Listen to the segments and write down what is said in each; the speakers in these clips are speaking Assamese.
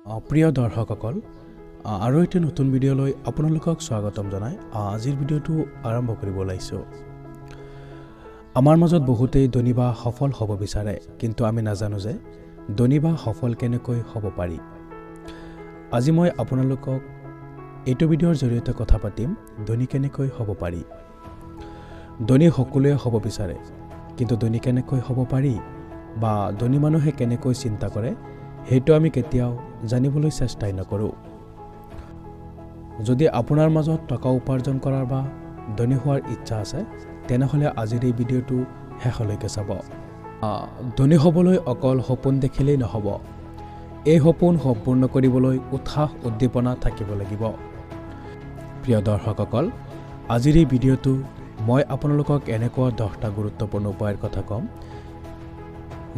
প্ৰিয় দৰ্শকসকল আৰু এটা নতুন ভিডিঅ'লৈ আপোনালোকক স্বাগতম জনাই আজিৰ ভিডিঅ'টো আৰম্ভ কৰিব ওলাইছোঁ। আমাৰ মাজত বহুতেই ধনী বা সফল হ'ব বিচাৰে, কিন্তু আমি নাজানো যে ধনী বা সফল কেনেকৈ হ'ব পাৰি। আজি মই আপোনালোকক এইটো ভিডিঅ'ৰ জৰিয়তে কথা পাতিম ধনী কেনেকৈ হ'ব পাৰি। ধনী সকলোৱে হ'ব বিচাৰে, কিন্তু ধনী কেনেকৈ হ'ব পাৰি বা ধনী মানুহে কেনেকৈ চিন্তা কৰে সেইটো আমি কেতিয়াও জানিবলৈ চেষ্টাই নকৰোঁ। যদি আপোনাৰ মাজত টকা উপাৰ্জন কৰাৰ বা ধনী হোৱাৰ ইচ্ছা আছে, তেনেহ'লে আজিৰ এই ভিডিঅ'টো শেষলৈকে চাব। ধনী হ'বলৈ অকল সপোন দেখিলেই নহ'ব, এই সপোন সম্পূৰ্ণ কৰিবলৈ উৎসাহ উদ্দীপনা থাকিব লাগিব। প্ৰিয় দৰ্শকসকল, আজিৰ এই ভিডিঅ'টো মই আপোনালোকক এনেকুৱা 10টা গুৰুত্বপূৰ্ণ উপায়ৰ কথা ক'ম,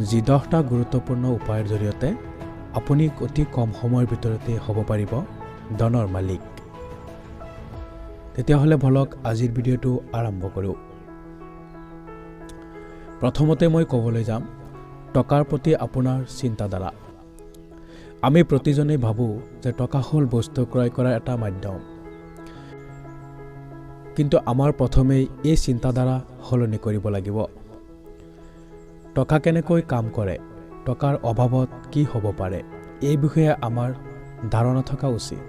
যি 10টা গুৰুত্বপূৰ্ণ উপায়ৰ জৰিয়তে আপুনি অতি কম সময়ৰ ভিতৰতে হ'ব পাৰিব ধনৰ মালিক। তেতিয়াহ'লে বলক আজিৰ ভিডিঅ'টো আৰম্ভ কৰোঁ। প্ৰথমতে মই ক'বলৈ যাম টকাৰ প্ৰতি আপোনাৰ চিন্তাধাৰা। আমি প্ৰতিজনেই ভাবোঁ যে টকা হ'ল বস্তু ক্ৰয় কৰাৰ এটা মাধ্যম, কিন্তু আমাৰ প্ৰথমেই এই চিন্তাধাৰা সলনি কৰিব লাগিব। টকা কেনেকৈ কাম কৰে, টকাৰ অভাৱত কি হ'ব পাৰে, এই বিষয়ে আমাৰ ধাৰণা থকা উচিত।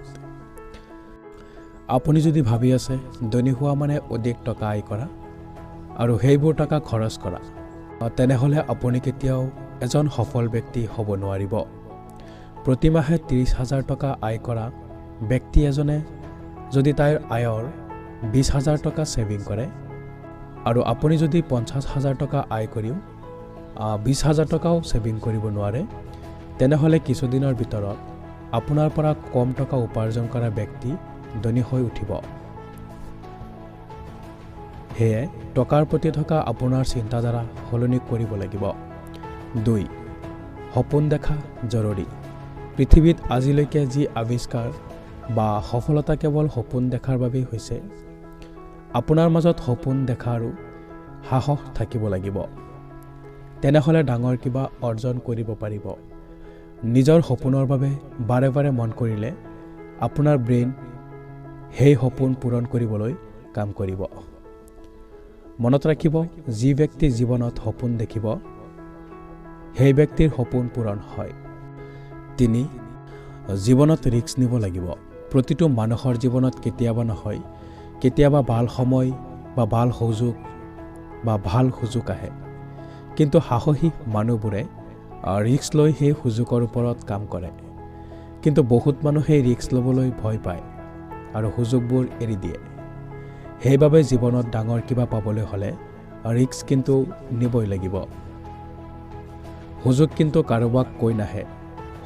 আপুনি যদি ভাবি আছে ধনী হোৱা মানে অধিক টকা আয় কৰা আৰু সেইবোৰ টকা খৰচ কৰা, তেনেহ'লে আপুনি কেতিয়াও এজন সফল ব্যক্তি হ'ব নোৱাৰিব। প্ৰতিমাহে 30,000 টকা আয় কৰা ব্যক্তি এজনে যদি তাইৰ আয়ৰ 20,000 টকা ছেভিং কৰে আৰু আপুনি যদি 50,000 টকা আয় কৰিও 20,000 টকাও ছেভিং কৰিব নোৱাৰে, তেনেহ'লে কিছুদিনৰ ভিতৰত আপোনাৰ পৰা কম টকা উপাৰ্জন কৰা ব্যক্তি ধনী হৈ উঠিব। সেয়ে টকাৰ প্ৰতি থকা আপোনাৰ চিন্তাধাৰা সলনি কৰিব লাগিব। 2. সপোন দেখা জৰুৰী। পৃথিৱীত আজিলৈকে যি আৱিষ্কাৰ বা সফলতা কেৱল সপোন দেখাৰ বাবেই হৈছে। আপোনাৰ মাজত সপোন দেখা আৰু সাহস থাকিব লাগিব, তেনেহ'লে ডাঙৰ কিবা অৰ্জন কৰিব পাৰিব। নিজৰ সপোনৰ বাবে বাৰে বাৰে মন কৰিলে আপোনাৰ ব্ৰেইন সেই সপোন পূৰণ কৰিবলৈ কাম কৰিব। মনত ৰাখিব, যি ব্যক্তি জীৱনত সপোন দেখিব সেই ব্যক্তিৰ সপোন পূৰণ হয়। 3. জীৱনত ৰিস্ক নিব লাগিব। প্ৰতিটো মানুহৰ জীৱনত কেতিয়াবা নহয় কেতিয়াবা ভাল সময় বা ভাল সুযোগ আহে, কিন্তু সাহসী মানুহবোৰে ৰিস্ক লৈ সেই সুযোগৰ ওপৰত কাম কৰে। কিন্তু বহুত মানুহে ৰিস্ক ল'বলৈ ভয় পায় আৰু সুযোগবোৰ এৰি দিয়ে। সেইবাবে জীৱনত ডাঙৰ কিবা পাবলৈ হ'লে ৰিস্ক কিন্তু নিবই লাগিব। সুযোগ কিন্তু কাৰোবাক কৈ নাহে,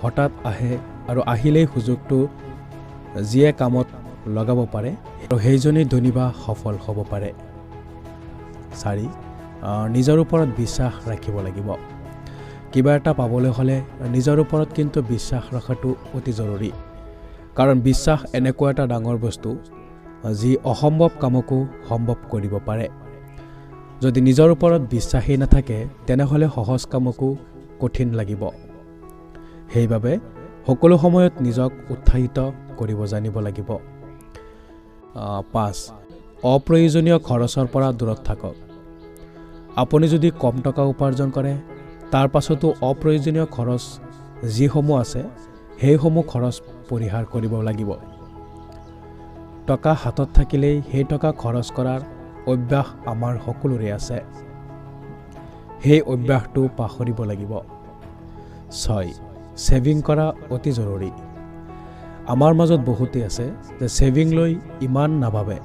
হঠাৎ আহে, আৰু আহিলেই সুযোগটো যিয়ে কামত লগাব পাৰে আৰু সেইজনেই ধনী বা সফল হ'ব পাৰে। 4. নিজৰ ওপৰত বিশ্বাস ৰাখিব লাগিব। কিবা এটা পাবলৈ হ'লে নিজৰ ওপৰত কিন্তু বিশ্বাস ৰখাটো অতি জৰুৰী, কাৰণ বিশ্বাস এনেকুৱা এটা ডাঙৰ বস্তু যি অসম্ভৱ কামকো সম্ভৱ কৰিব পাৰে। যদি নিজৰ ওপৰত বিশ্বাসেই নাথাকে, তেনেহ'লে সহজ কামকো কঠিন লাগিব। সেইবাবে সকলো সময়ত নিজক উৎসাহিত কৰিব জানিব লাগিব। 5. অপ্ৰয়োজনীয় খৰচৰ পৰা দূৰত থাকক। আপুনি যদি কম টকা উপাৰ্জন কৰে, তাৰ পাছতো অপ্ৰয়োজনীয় খৰচ যিসমূহ আছে সেইসমূহ খৰচ পৰিহাৰ কৰিব লাগিব। টকা হাতত থাকিলেই সেই টকা খৰচ কৰাৰ অভ্যাস আমাৰ সকলোৰে আছে, সেই অভ্যাসটো পাহৰিব লাগিব। 6. ছেভিং কৰা অতি জৰুৰী। আমাৰ মাজত বহুতেই আছে যে ছেভিং লৈ ইমান নাভাবে,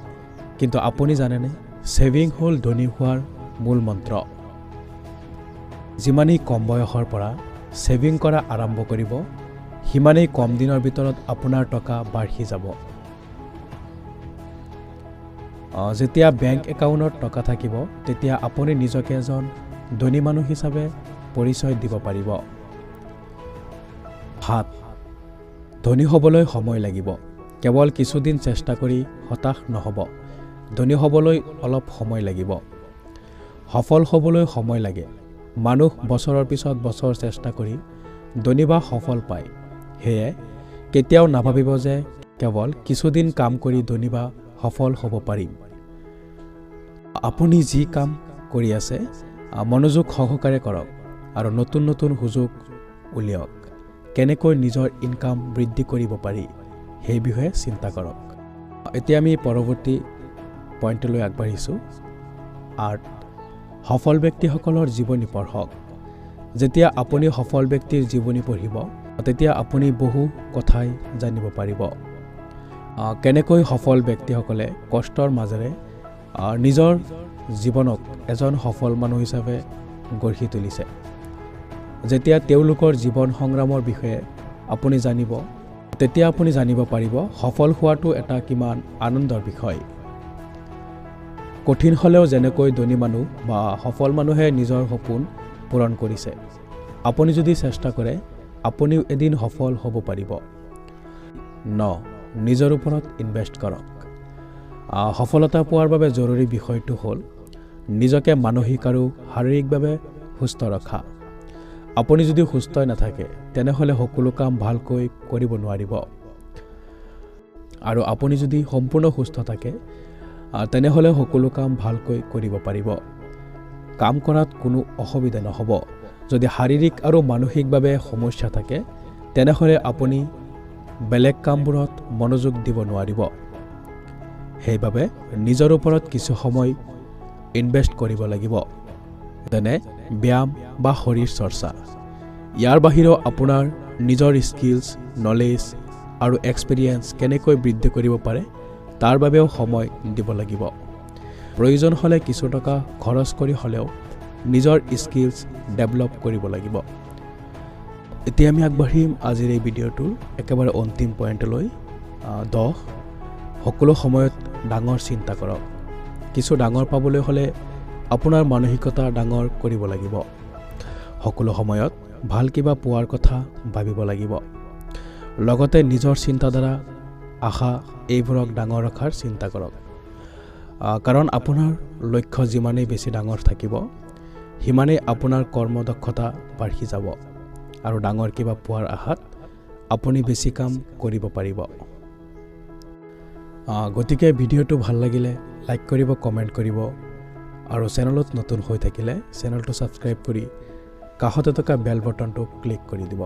কিন্তু আপুনি জানেনে, ছেভিং হ'ল ধনী হোৱাৰ মূল মন্ত্ৰ। যিমানেই কম বয়সৰ পৰা ছেভিং কৰা আৰম্ভ কৰিব, সিমানেই কম দিনৰ ভিতৰত আপোনাৰ টকা বাঢ়ি যাব। যেতিয়া বেংক একাউণ্টত টকা থাকিব, তেতিয়া আপুনি নিজকে এজন ধনী মানুহ হিচাপে পৰিচয় দিব পাৰিব। 7. ধনী হ'বলৈ সময় লাগিব। কেৱল কিছুদিন চেষ্টা কৰি হতাশ নহ'ব, ধনী হ'বলৈ অলপ সময় লাগিব। সফল হ'বলৈ সময় লাগে। মানুহ বছৰৰ পিছত বছৰ চেষ্টা কৰি ধনী বা সফল পায়। সেয়ে কেতিয়াও নাভাবিব যে কেৱল কিছুদিন কাম কৰি ধনী বা সফল হ'ব পাৰিম। আপুনি যি কাম কৰি আছে মনোযোগ সহকাৰে কৰক আৰু নতুন নতুন সুযোগ উলিয়াওক। কেনেকৈ নিজৰ ইনকাম বৃদ্ধি কৰিব পাৰি সেই বিষয়ে চিন্তা কৰক। এতিয়া আমি পৰৱৰ্তী পইণ্টলৈ আগবাঢ়িছোঁ। আৰ্ট। সফল ব্যক্তিসকলৰ জীৱনী পঢ়ক। যেতিয়া আপুনি সফল ব্যক্তিৰ জীৱনী পঢ়িব তেতিয়া আপুনি বহু কথাই জানিব পাৰিব। কেনেকৈ সফল ব্যক্তিসকলে কষ্টৰ মাজেৰে নিজৰ জীৱনক এজন সফল মানুহ হিচাপে গঢ়ি তুলিছে। যেতিয়া তেওঁলোকৰ জীৱন সংগ্ৰামৰ বিষয়ে আপুনি জানিব তেতিয়া আপুনি জানিব পাৰিব সফল হোৱাটো এটা কিমান আনন্দৰ বিষয়। কঠিন হ'লেও যেনেকৈ ধনী মানুহ বা সফল মানুহে নিজৰ সপোন পূৰণ কৰিছে, আপুনি যদি চেষ্টা কৰে আপুনিও এদিন সফল হ'ব পাৰিব। 9. নিজৰ ওপৰত ইনভেষ্ট কৰক। সফলতা পোৱাৰ বাবে জৰুৰী বিষয়টো হ'ল নিজকে মানসিক আৰু শাৰীৰিকভাৱে সুস্থ ৰখা। আপুনি যদি সুস্থই নাথাকে তেনেহ'লে সকলো কাম ভালকৈ কৰিব নোৱাৰিব। আৰু আপুনি যদি সম্পূৰ্ণ সুস্থ থাকে তেনেহ'লে সকলো কাম ভালকৈ কৰিব পাৰিব। কাম কৰাত কোনো অসুবিধা নহ'ব। যদি শাৰীৰিক আৰু মানসিকভাৱে সমস্যা থাকে তেনেহ'লে আপুনি বেলেগ কামবোৰত মনোযোগ দিব নোৱাৰিব। সেইবাবে নিজৰ ওপৰত কিছু সময় ইনভেষ্ট কৰিব লাগিব, যেনে ব্যায়াম বা শৰীৰ চৰ্চা। ইয়াৰ বাহিৰেও আপোনাৰ নিজৰ স্কিলছ, নলেজ আৰু এক্সপিৰিয়েঞ্চ কেনেকৈ বৃদ্ধি কৰিব পাৰে তাৰ বাবেও সময় দিব লাগিব। প্ৰয়োজন হ'লে কিছু টকা খৰচ কৰি হ'লেও নিজৰ স্কিলছ ডেভেলপ কৰিব লাগিব। এতিয়া আমি আগবাঢ়িম আজিৰ এই ভিডিঅ'টোৰ একেবাৰে অন্তিম পইণ্টলৈ। 10. সকলো সময়ত ডাঙৰ চিন্তা কৰক। কিছু ডাঙৰ পাবলৈ হ'লে আপোনাৰ মানসিকতা ডাঙৰ কৰিব লাগিব। সকলো সময়ত ভাল কিবা পোৱাৰ কথা ভাবিব লাগিব। লগতে নিজৰ চিন্তাধাৰা, আশা এইবোৰক ডাঙৰ ৰখাৰ চিন্তা কৰক। কাৰণ আপোনাৰ লক্ষ্য যিমানেই বেছি ডাঙৰ থাকিব সিমানেই আপোনাৰ কৰ্মদক্ষতা বাঢ়ি যাব আৰু ডাঙৰ কিবা পোৱাৰ আশাত আপুনি বেছি কাম কৰিব পাৰিব। গতিকে ভিডিঅ'টো ভাল লাগিলে লাইক কৰিব, কমেণ্ট কৰিব আৰু চেনেলত নতুন হৈ থাকিলে চেনেলটো ছাবস্ক্ৰাইব কৰি কাষতে থকা বেল বটনটো ক্লিক কৰি দিব।